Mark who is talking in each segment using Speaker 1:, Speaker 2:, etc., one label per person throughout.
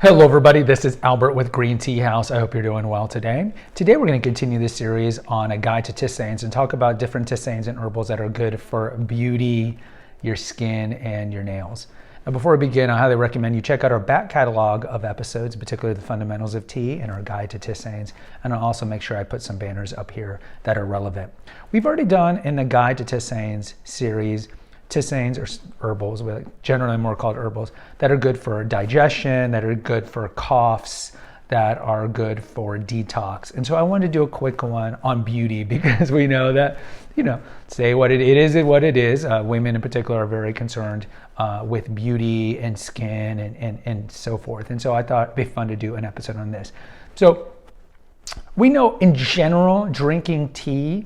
Speaker 1: Hello everybody, this is Albert with Green Tea House. I hope you're doing well today. Today we're going to continue this series on a guide to tisanes and talk about different tisanes and herbals that are good for beauty, your skin, and your nails. Now before we begin, I highly recommend you check out our back catalog of episodes, particularly the fundamentals of tea and our guide to tisanes, and I'll also make sure I put some banners up here that are relevant. We've already done in the guide to tisanes series tisanes or herbals, generally more called herbals, that are good for digestion, that are good for coughs, that are good for detox. And so I wanted to do a quick one on beauty because we know that, say what it is and what it is. Women in particular are very concerned with beauty and skin and so forth. And so I thought it'd be fun to do an episode on this. So we know in general, drinking tea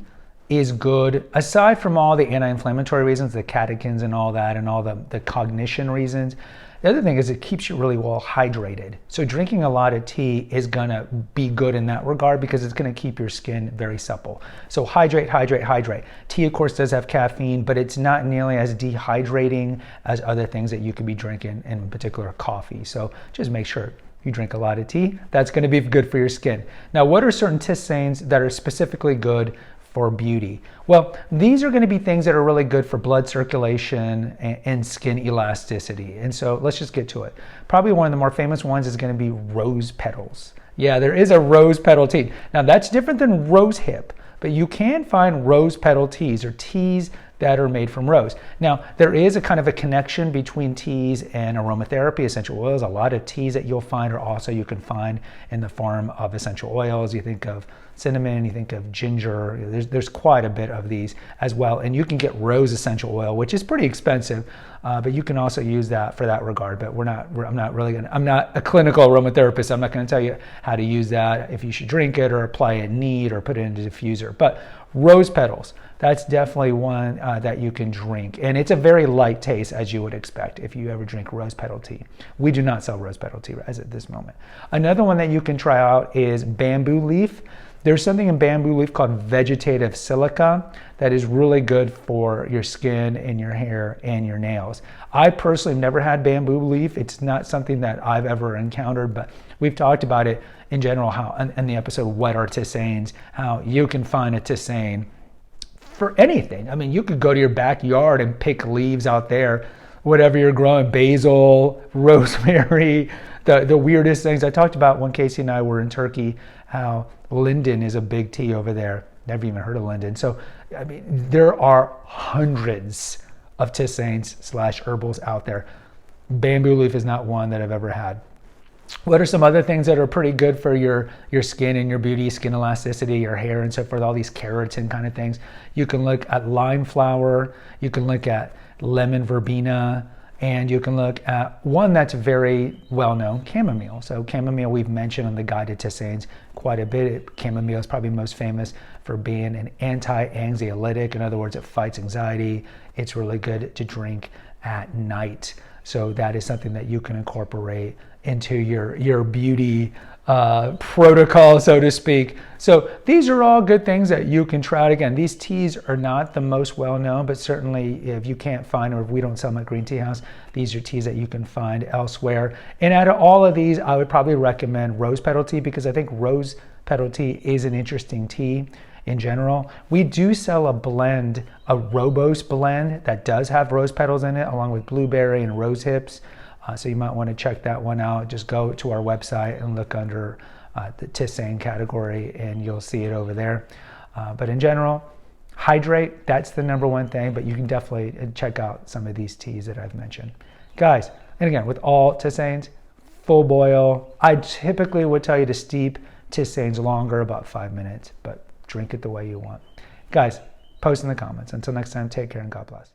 Speaker 1: is good, aside from all the anti-inflammatory reasons, the catechins and all that, and all the cognition reasons. The other thing is it keeps you really well hydrated. So drinking a lot of tea is gonna be good in that regard because it's gonna keep your skin very supple. So hydrate, hydrate, hydrate. Tea, of course, does have caffeine, but it's not nearly as dehydrating as other things that you could be drinking, in particular coffee. So just make sure you drink a lot of tea. That's gonna be good for your skin. Now, what are certain tisanes that are specifically good for beauty? Well, these are going to be things that are really good for blood circulation and skin elasticity. And so let's just get to it. Probably one of the more famous ones is going to be rose petals. Yeah, there is a rose petal tea. Now that's different than rose hip, but you can find rose petal teas or teas that are made from rose. Now, there is a kind of a connection between teas and aromatherapy, essential oils. A lot of teas that you'll find are also you can find in the form of essential oils. You think of cinnamon, you think of ginger. There's quite a bit of these as well. And you can get rose essential oil, which is pretty expensive, but you can also use that for that regard. But I'm not a clinical aromatherapist. I'm not gonna tell you how to use that, if you should drink it or apply it neat or put it in a diffuser. But rose petals, that's definitely one that you can drink. And it's a very light taste, as you would expect if you ever drink rose petal tea. We do not sell rose petal tea as at this moment. Another one that you can try out is bamboo leaf. There's something in bamboo leaf called vegetative silica that is really good for your skin and your hair and your nails. I personally have never had bamboo leaf. It's not something that I've ever encountered, but we've talked about it in general, how in the episode What Are Tisanes, how you can find a tisane for anything. I mean, you could go to your backyard and pick leaves out there, whatever you're growing, basil, rosemary, the weirdest things. I talked about when Casey and I were in Turkey, how linden is a big tea over there. Never even heard of linden. So, I mean, there are hundreds of tisanes / herbals out there. Bamboo leaf is not one that I've ever had. What are some other things that are pretty good for your skin and your beauty, skin elasticity, your hair and so forth, all these keratin kind of things? You can look at lime flower, you can look at lemon verbena, and you can look at one that's very well known, chamomile. So chamomile we've mentioned on the guide to tisanes quite a bit. Chamomile is probably most famous for being an anti-anxiolytic. In other words, it fights anxiety. It's really good to drink at night. So that is something that you can incorporate into your beauty protocol, so to speak. So these are all good things that you can try out. Again, these teas are not the most well known, but certainly if you can't find, or if we don't sell them at Green Tea House, these are teas that you can find elsewhere. And out of all of these, I would probably recommend rose petal tea because I think rose petal tea is an interesting tea in general. We do sell a blend, a Robos blend that does have rose petals in it, along with blueberry and rose hips. So you might want to check that one out. Just go to our website and look under the tisane category and you'll see it over there. But in general, hydrate, that's the number one thing, but you can definitely check out some of these teas that I've mentioned. Guys, and again, with all tisanes, full boil. I typically would tell you to steep tisanes longer, about 5 minutes, but drink it the way you want. Guys, post in the comments. Until next time, take care and God bless.